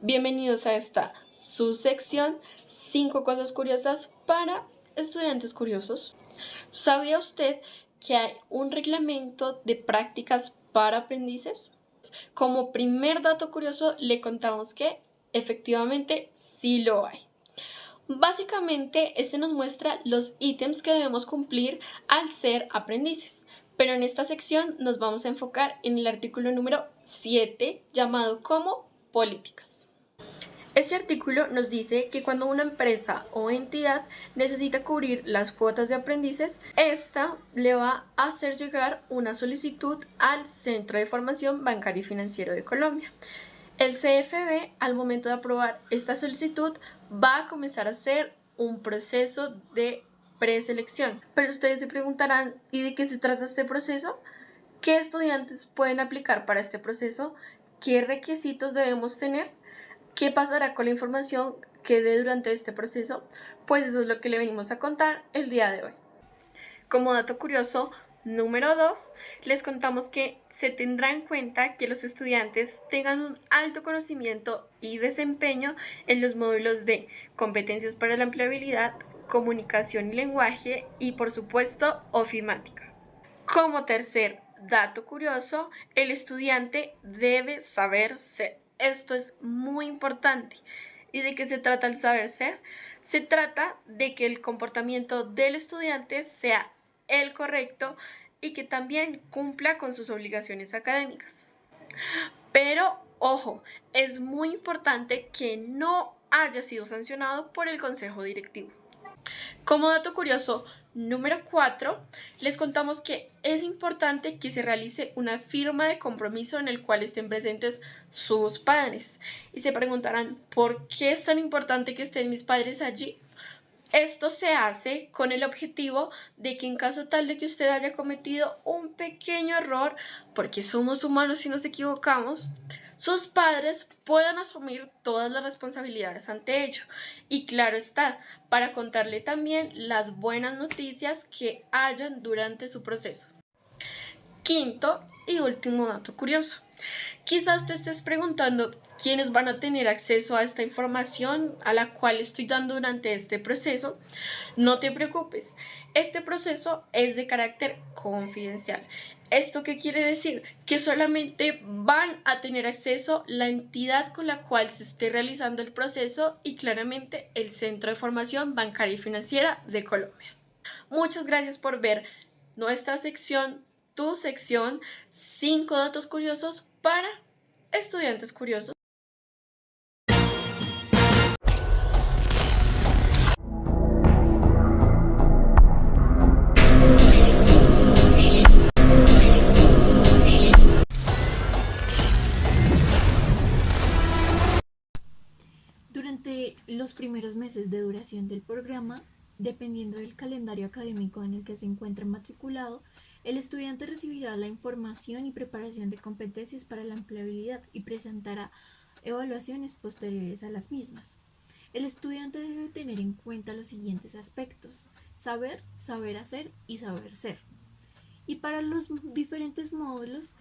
Bienvenidos a esta su sección 5 cosas curiosas para estudiantes curiosos. ¿Sabía usted que hay un reglamento de prácticas para aprendices? Como primer dato curioso le contamos que efectivamente sí lo hay. Básicamente, este nos muestra los ítems que debemos cumplir al ser aprendices, pero en esta sección nos vamos a enfocar en el artículo número 7 llamado como políticas. Este artículo nos dice que cuando una empresa o entidad necesita cubrir las cuotas de aprendices, esta le va a hacer llegar una solicitud al Centro de Formación Bancario y Financiero de Colombia. El CFB, al momento de aprobar esta solicitud, va a comenzar a hacer un proceso de preselección. Pero ustedes se preguntarán, ¿y de qué se trata este proceso? ¿Qué estudiantes pueden aplicar para este proceso? ¿Qué requisitos debemos tener? ¿Qué pasará con la información que dé durante este proceso? Pues eso es lo que le venimos a contar el día de hoy. Como dato curioso, número 2, les contamos que se tendrá en cuenta que los estudiantes tengan un alto conocimiento y desempeño en los módulos de competencias para la empleabilidad, comunicación y lenguaje y, por supuesto, ofimática. Como tercer dato curioso, el estudiante debe saber ser. Esto es muy importante. ¿Y de qué se trata el saber ser? Se trata de que el comportamiento del estudiante sea el correcto y que también cumpla con sus obligaciones académicas. Pero, ojo, es muy importante que no haya sido sancionado por el consejo directivo. Como dato curioso número 4, les contamos que es importante que se realice una firma de compromiso en el cual estén presentes sus padres. Y se preguntarán, ¿por qué es tan importante que estén mis padres allí? Esto se hace con el objetivo de que en caso tal de que usted haya cometido un pequeño error, porque somos humanos y nos equivocamos, sus padres puedan asumir todas las responsabilidades ante ello. Y claro está, para contarle también las buenas noticias que hayan durante su proceso. Quinto y último dato curioso. Quizás te estés preguntando quiénes van a tener acceso a esta información a la cual estoy dando durante este proceso. No te preocupes, este proceso es de carácter confidencial. ¿Esto qué quiere decir? Que solamente van a tener acceso la entidad con la cual se esté realizando el proceso y claramente el Centro de Formación Bancaria y Financiera de Colombia. Muchas gracias por ver nuestra sección, tu sección, 5 datos curiosos para estudiantes curiosos. Durante los primeros meses de duración del programa, dependiendo del calendario académico en el que se encuentre matriculado, el estudiante recibirá la información y preparación de competencias para la empleabilidad y presentará evaluaciones posteriores a las mismas. El estudiante debe tener en cuenta los siguientes aspectos: saber, saber hacer y saber ser. Y para los diferentes módulos,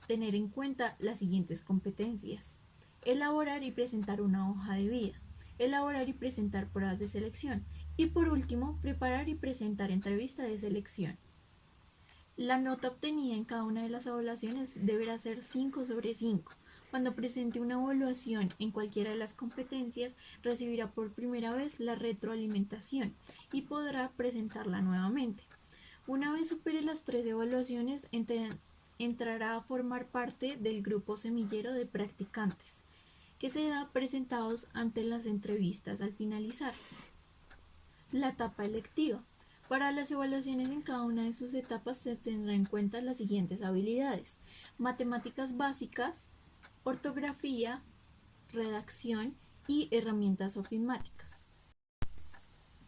tener en cuenta las siguientes competencias: elaborar y presentar una hoja de vida, elaborar y presentar pruebas de selección y por último, preparar y presentar entrevista de selección. La nota obtenida en cada una de las evaluaciones deberá ser 5 sobre 5. Cuando presente una evaluación en cualquiera de las competencias, recibirá por primera vez la retroalimentación y podrá presentarla nuevamente. Una vez supere las 3 evaluaciones, entrará a formar parte del grupo semillero de practicantes, que serán presentados ante las entrevistas al finalizar la etapa electiva. Para las evaluaciones en cada una de sus etapas se tendrá en cuenta las siguientes habilidades: matemáticas básicas, ortografía, redacción y herramientas ofimáticas.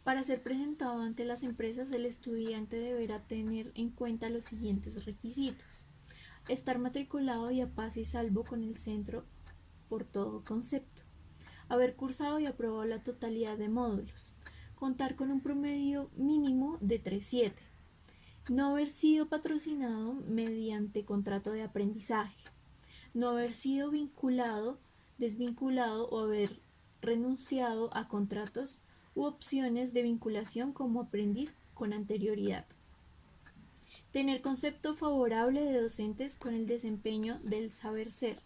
Para ser presentado ante las empresas, el estudiante deberá tener en cuenta los siguientes requisitos: estar matriculado y a paz y salvo con el centro por todo concepto, haber cursado y aprobado la totalidad de módulos, contar con un promedio mínimo de 3.7, no haber sido patrocinado mediante contrato de aprendizaje, no haber sido vinculado desvinculado o haber renunciado a contratos u opciones de vinculación como aprendiz con anterioridad. Tener concepto favorable de docentes con el desempeño del saber ser.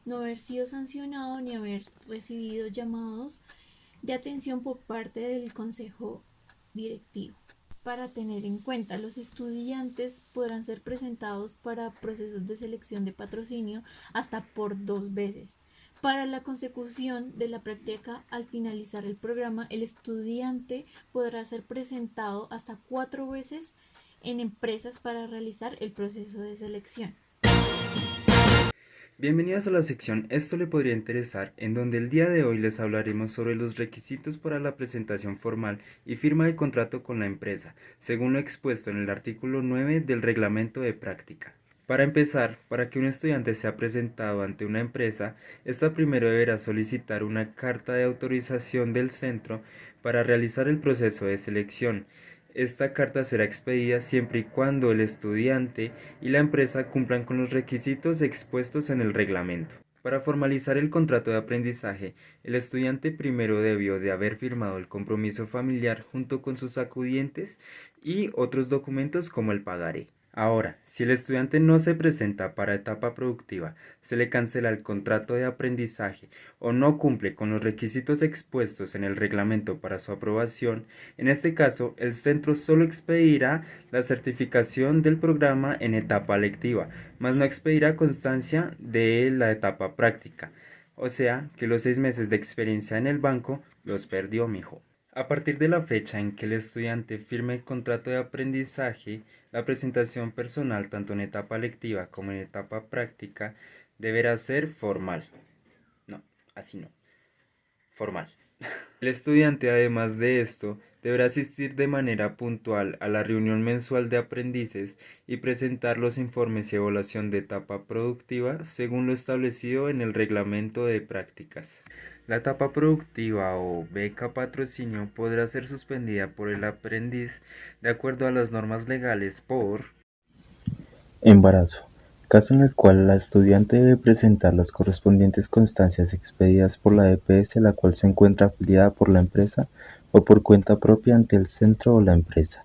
No haber sido sancionado ni haber recibido llamados de atención por parte del consejo directivo. Para tener en cuenta, los estudiantes podrán ser presentados para procesos de selección de patrocinio hasta por 2 veces. Para la consecución de la práctica al finalizar el programa, el estudiante podrá ser presentado hasta 4 veces en empresas para realizar el proceso de selección. Bienvenidos a la sección Esto le podría interesar, en donde el día de hoy les hablaremos sobre los requisitos para la presentación formal y firma de contrato con la empresa, según lo expuesto en el artículo 9 del Reglamento de Práctica. Para empezar, para que un estudiante sea presentado ante una empresa, ésta primero deberá solicitar una carta de autorización del centro para realizar el proceso de selección. Esta carta será expedida siempre y cuando el estudiante y la empresa cumplan con los requisitos expuestos en el reglamento. Para formalizar el contrato de aprendizaje, el estudiante primero debió de haber firmado el compromiso familiar junto con sus acudientes y otros documentos como el pagaré. Ahora, si el estudiante no se presenta para etapa productiva, se le cancela el contrato de aprendizaje o no cumple con los requisitos expuestos en el reglamento para su aprobación, en este caso el centro solo expedirá la certificación del programa en etapa lectiva, mas no expedirá constancia de la etapa práctica. O sea, que los 6 meses de experiencia en el banco los perdió, mijo. A partir de la fecha en que el estudiante firme el contrato de aprendizaje, la presentación personal, tanto en etapa lectiva como en etapa práctica, deberá ser formal. No, así no. Formal. El estudiante, además de esto, deberá asistir de manera puntual a la reunión mensual de aprendices y presentar los informes y evaluación de etapa productiva según lo establecido en el reglamento de prácticas. La etapa productiva o beca patrocinio podrá ser suspendida por el aprendiz de acuerdo a las normas legales por Embarazo: caso en el cual la estudiante debe presentar las correspondientes constancias expedidas por la EPS a la cual se encuentra afiliada por la empresa o por cuenta propia ante el centro o la empresa.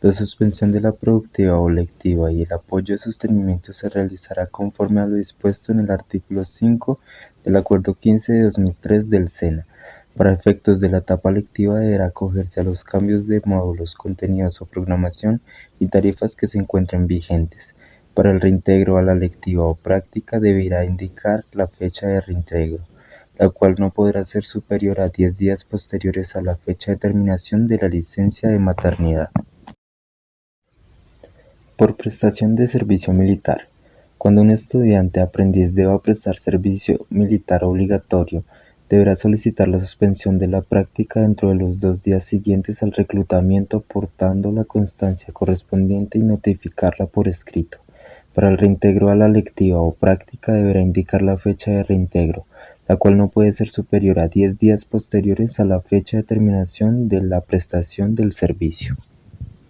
La suspensión de la productiva o lectiva y el apoyo de sostenimiento se realizará conforme a lo dispuesto en el artículo 5 del Acuerdo 15 de 2003 del SENA. Para efectos de la etapa lectiva deberá acogerse a los cambios de módulos, contenidos o programación y tarifas que se encuentren vigentes. Para el reintegro a la lectiva o práctica deberá indicar la fecha de reintegro, la cual no podrá ser superior a 10 días posteriores a la fecha de terminación de la licencia de maternidad. Por prestación de servicio militar. Cuando un estudiante aprendiz deba prestar servicio militar obligatorio, deberá solicitar la suspensión de la práctica dentro de los 2 días siguientes al reclutamiento aportando la constancia correspondiente y notificarla por escrito. Para el reintegro a la lectiva o práctica deberá indicar la fecha de reintegro, la cual no puede ser superior a 10 días posteriores a la fecha de terminación de la prestación del servicio.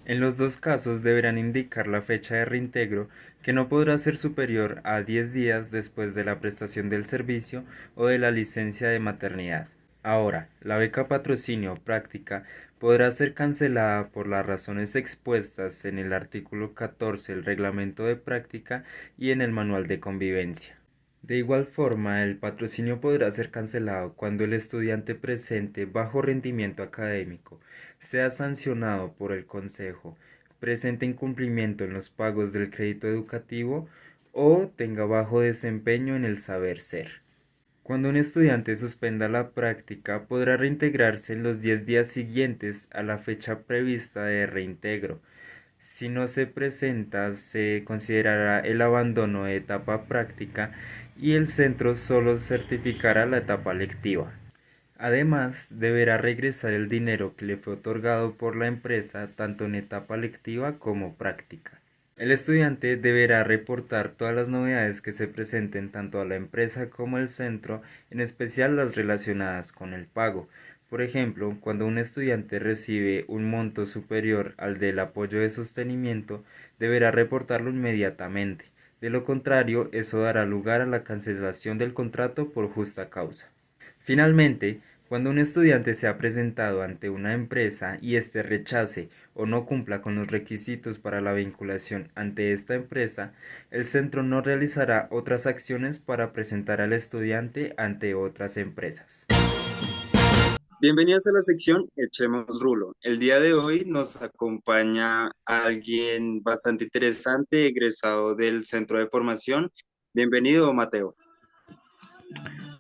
En los dos casos deberán indicar la fecha de reintegro, que no podrá ser superior a 10 días después de la prestación del servicio o de la licencia de maternidad. Ahora, la beca patrocinio práctica podrá ser cancelada por las razones expuestas en el artículo 14 del Reglamento de Práctica y en el Manual de Convivencia. De igual forma, el patrocinio podrá ser cancelado cuando el estudiante presente bajo rendimiento académico, sea sancionado por el consejo, presente incumplimiento en los pagos del crédito educativo o tenga bajo desempeño en el saber ser. Cuando un estudiante suspenda la práctica, podrá reintegrarse en los 10 días siguientes a la fecha prevista de reintegro. Si no se presenta, se considerará el abandono de etapa práctica y el centro solo certificará la etapa lectiva. Además, deberá regresar el dinero que le fue otorgado por la empresa tanto en etapa lectiva como práctica. El estudiante deberá reportar todas las novedades que se presenten tanto a la empresa como al centro, en especial las relacionadas con el pago. Por ejemplo, cuando un estudiante recibe un monto superior al del apoyo de sostenimiento, deberá reportarlo inmediatamente. De lo contrario, eso dará lugar a la cancelación del contrato por justa causa. Finalmente, cuando un estudiante se ha presentado ante una empresa y éste rechace o no cumpla con los requisitos para la vinculación ante esta empresa, el centro no realizará otras acciones para presentar al estudiante ante otras empresas. Bienvenidos a la sección Echemos Rulo. El día de hoy nos acompaña alguien bastante interesante, egresado del centro de formación. Bienvenido, Mateo.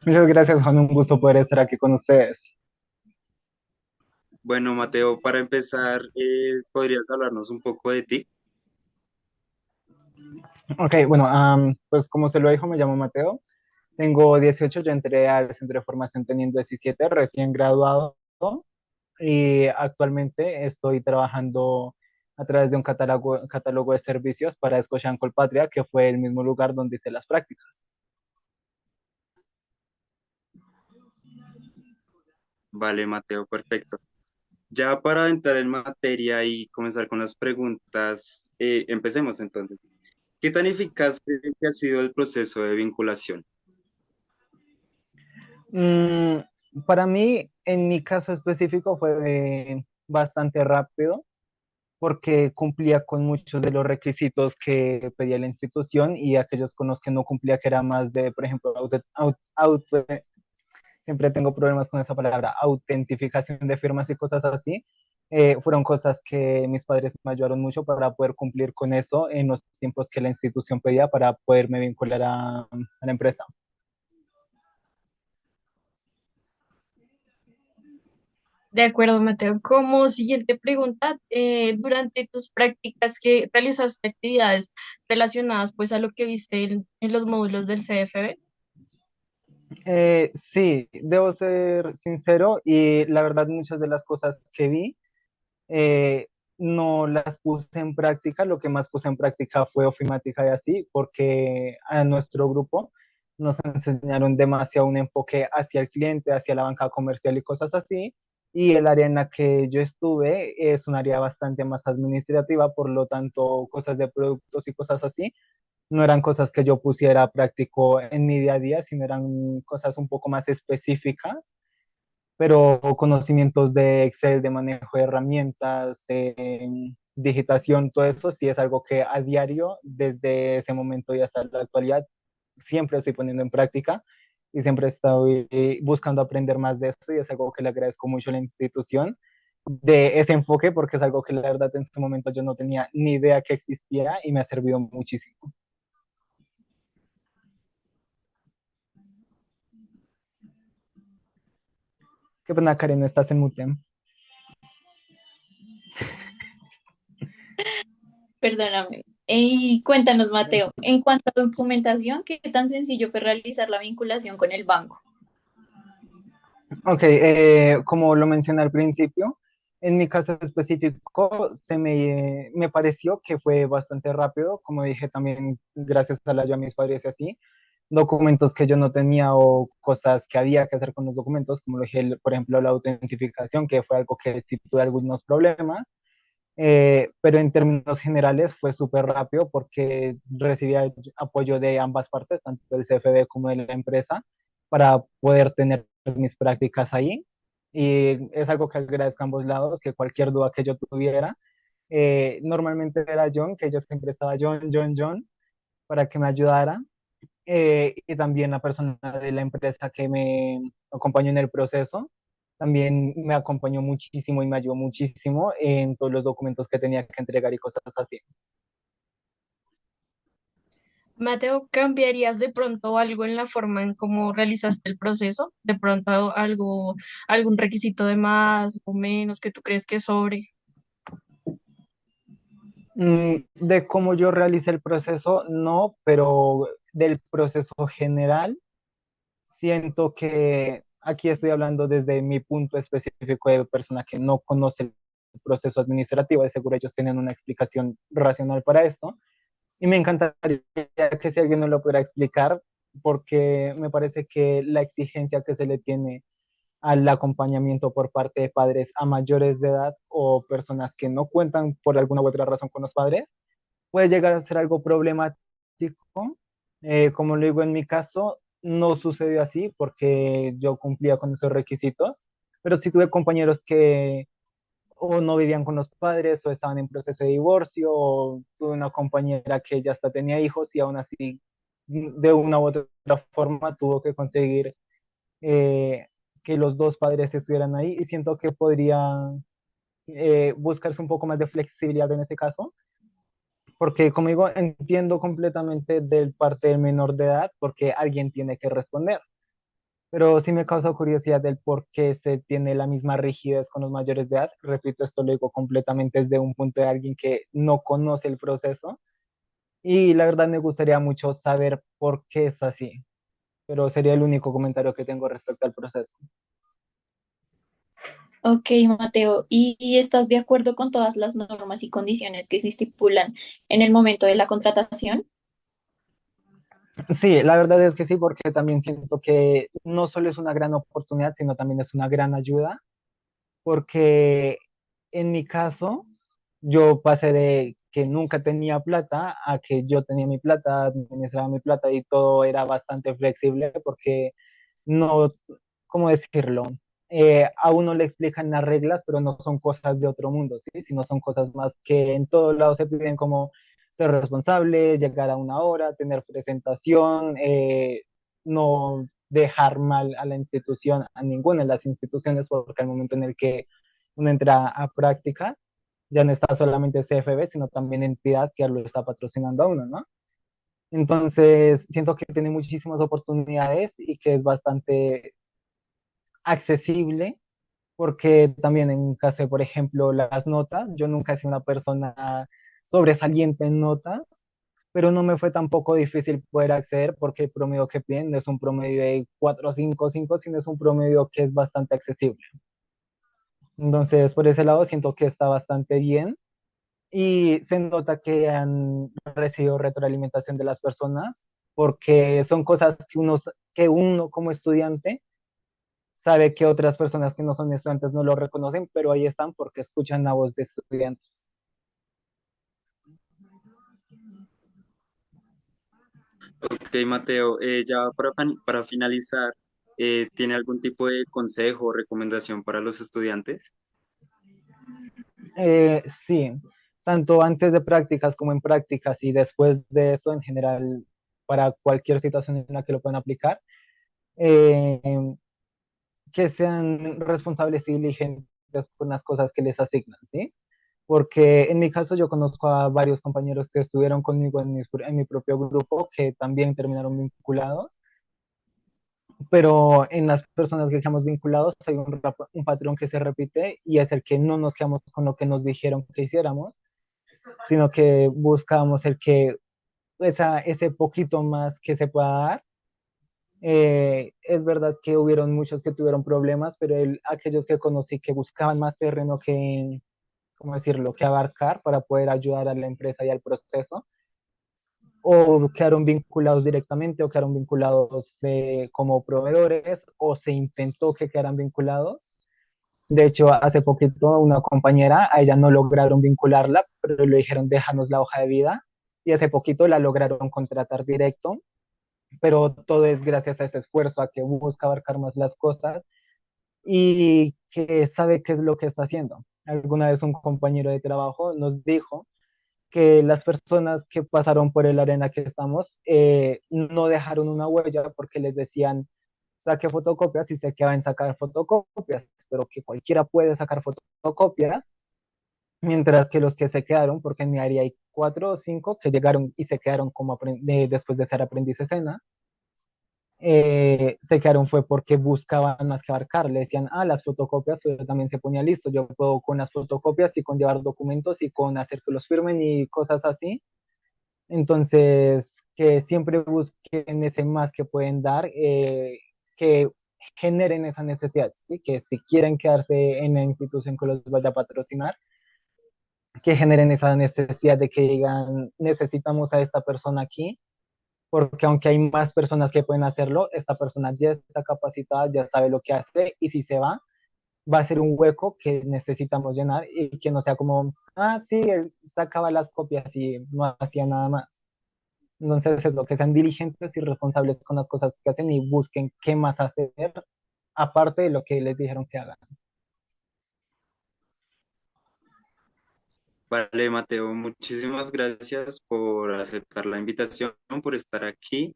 Muchas gracias, Juan. Un gusto poder estar aquí con ustedes. Bueno, Mateo, para empezar, ¿podrías hablarnos un poco de ti? Ok, bueno, pues como se lo dijo, me llamo Mateo. Tengo 18, yo entré al centro de formación teniendo 17, recién graduado, y actualmente estoy trabajando a través de un catálogo de servicios para Scotiabank Colpatria, que fue el mismo lugar donde hice las prácticas. Vale, Mateo, perfecto. Ya para entrar en materia y comenzar con las preguntas, empecemos entonces. ¿Qué tan eficaz cree que ha sido el proceso de vinculación? Mm, para mí, en mi caso específico, fue bastante rápido porque cumplía con muchos de los requisitos que pedía la institución y aquellos con los que no cumplía, que era más de, por ejemplo, siempre tengo problemas con esa palabra, autentificación de firmas y cosas así. Fueron cosas que mis padres me ayudaron mucho para poder cumplir con eso en los tiempos que la institución pedía para poderme vincular a la empresa. De acuerdo, Mateo. Como siguiente pregunta, durante tus prácticas que realizaste actividades relacionadas pues a lo que viste en los módulos del CFB. Sí, debo ser sincero y la verdad muchas de las cosas que vi eh, no las puse en práctica, lo que más puse en práctica fue ofimática y así, porque a nuestro grupo nos enseñaron demasiado un enfoque hacia el cliente, hacia la banca comercial y cosas así, y el área en la que yo estuve es un área bastante más administrativa, por lo tanto cosas de productos y cosas así no eran cosas que yo pusiera práctico en mi día a día, sino eran cosas un poco más específicas, pero conocimientos de Excel, de manejo de herramientas, digitación, todo eso sí es algo que a diario, desde ese momento y hasta la actualidad, siempre estoy poniendo en práctica y siempre estoy buscando aprender más de esto y es algo que le agradezco mucho a la institución de ese enfoque porque es algo que la verdad en este momento yo no tenía ni idea que existía y me ha servido muchísimo. Qué pena, Karen, estás en mute. Perdóname. Y cuéntanos, Mateo, en cuanto a documentación, ¿qué tan sencillo fue realizar la vinculación con el banco? Ok, como lo mencioné al principio, en mi caso específico me pareció que fue bastante rápido, como dije también gracias a la ayuda de mis padres y así, documentos que yo no tenía o cosas que había que hacer con los documentos, como lo dije, por ejemplo, la autentificación, que fue algo que sí tuve algunos problemas, pero en términos generales fue súper rápido porque recibía apoyo de ambas partes, tanto del CFB como de la empresa, para poder tener mis prácticas ahí. Y es algo que agradezco a ambos lados, que cualquier duda que yo tuviera, normalmente era John, que yo siempre estaba John, para que me ayudara. Y también la persona de la empresa que me acompañó en el proceso también me acompañó muchísimo y me ayudó muchísimo en todos los documentos que tenía que entregar y cosas así. Mateo, ¿cambiarías de pronto algo en la forma en cómo realizaste el proceso? De pronto algo, algún requisito de más o menos que tú crees que sobre. De cómo yo realicé el proceso, no, pero del proceso general, siento que aquí estoy hablando desde mi punto específico de persona que no conoce el proceso administrativo, de seguro ellos tienen una explicación racional para esto. Y me encantaría que si alguien me lo pudiera explicar, porque me parece que la exigencia que se le tiene al acompañamiento por parte de padres a mayores de edad o personas que no cuentan por alguna u otra razón con los padres, puede llegar a ser algo problemático práctico. Como lo digo en mi caso, no sucedió así porque yo cumplía con esos requisitos, pero sí tuve compañeros que o no vivían con los padres o estaban en proceso de divorcio, o tuve una compañera que ya hasta tenía hijos y aún así de una u otra forma tuvo que conseguir eh, que los dos padres estuvieran ahí y siento que podría buscarse un poco más de flexibilidad en ese caso, porque como digo, entiendo completamente del parte del menor de edad porque alguien tiene que responder. Pero sí me causa curiosidad del por qué se tiene la misma rigidez con los mayores de edad. Repito, esto lo digo completamente desde un punto de alguien que no conoce el proceso. Y la verdad me gustaría mucho saber por qué es así. Pero sería el único comentario que tengo respecto al proceso. Ok, Mateo, ¿y estás de acuerdo con todas las normas y condiciones que se estipulan en el momento de la contratación? Sí, la verdad es que sí, porque también siento que no solo es una gran oportunidad, sino también es una gran ayuda, porque en mi caso, yo pasé de que nunca tenía plata a que yo tenía mi plata, administraba mi plata y todo era bastante flexible porque no, ¿cómo decirlo? A uno le explican las reglas, pero no son cosas de otro mundo, ¿sí? Sino son cosas más que en todos lados se piden como ser responsable, llegar a una hora, tener presentación, no dejar mal a la institución, a ninguna de las instituciones, porque al momento en el que uno entra a práctica, ya no está solamente CFB, sino también entidad que lo está patrocinando a uno, ¿no? Entonces, siento que tiene muchísimas oportunidades y que es bastante accesible, porque también en caso de, por ejemplo, las notas, yo nunca he sido una persona sobresaliente en notas, pero no me fue tampoco difícil poder acceder porque el promedio que piden no es un promedio de 4.55, sino es un promedio que es bastante accesible. Entonces, por ese lado, siento que está bastante bien y se nota que han recibido retroalimentación de las personas porque son cosas que uno como estudiante sabe que otras personas que no son estudiantes no lo reconocen, pero ahí están porque escuchan la voz de estudiantes. Ok, Mateo, ya para finalizar, ¿tiene algún tipo de consejo o recomendación para los estudiantes? Sí, tanto antes de prácticas como en prácticas y después de eso en general para cualquier situación en la que lo puedan aplicar, eh, que sean responsables y diligentes con las cosas que les asignan, ¿sí? Porque en mi caso yo conozco a varios compañeros que estuvieron conmigo en mi propio grupo que también terminaron vinculados, pero en las personas que quedamos vinculados hay un patrón que se repite y es el que no nos quedamos con lo que nos dijeron que hiciéramos, sino que buscamos el que ese poquito más que se pueda dar. Es verdad que hubieron muchos que tuvieron problemas, pero aquellos que conocí que buscaban más terreno que, ¿cómo decirlo?, que abarcar para poder ayudar a la empresa y al proceso, o quedaron vinculados directamente o quedaron vinculados como proveedores o se intentó que quedaran vinculados. De hecho, hace poquito una compañera, a ella no lograron vincularla, pero le dijeron déjanos la hoja de vida y hace poquito la lograron contratar directo, pero todo es gracias a ese esfuerzo, a que busca abarcar más las cosas y que sabe qué es lo que está haciendo. Alguna vez un compañero de trabajo nos dijo que las personas que pasaron por el arena que estamos no dejaron una huella porque les decían saque fotocopias y se quedaban sacar fotocopias, pero que cualquiera puede sacar fotocopias, mientras que los que se quedaron, porque en mi área hay 4 o 5 que llegaron y se quedaron como después de ser aprendiz escena, se quedaron fue porque buscaban más que abarcar, le decían, las fotocopias, pero también se ponía listo, yo puedo con las fotocopias y con llevar documentos y con hacer que los firmen y cosas así, entonces que siempre busquen ese más que pueden dar, que generen esa necesidad, ¿sí? Que si quieren quedarse en la institución que los vaya a patrocinar, que generen esa necesidad de que digan, necesitamos a esta persona aquí, porque aunque hay más personas que pueden hacerlo, esta persona ya está capacitada, ya sabe lo que hace y si se va a ser un hueco que necesitamos llenar y que no sea como, sí, él sacaba las copias y no hacía nada más. Entonces es lo que sean diligentes y responsables con las cosas que hacen y busquen qué más hacer aparte de lo que les dijeron que hagan. Vale, Mateo, muchísimas gracias por aceptar la invitación, por estar aquí.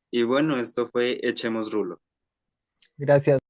Y bueno, esto fue Echemos Rulo. Gracias.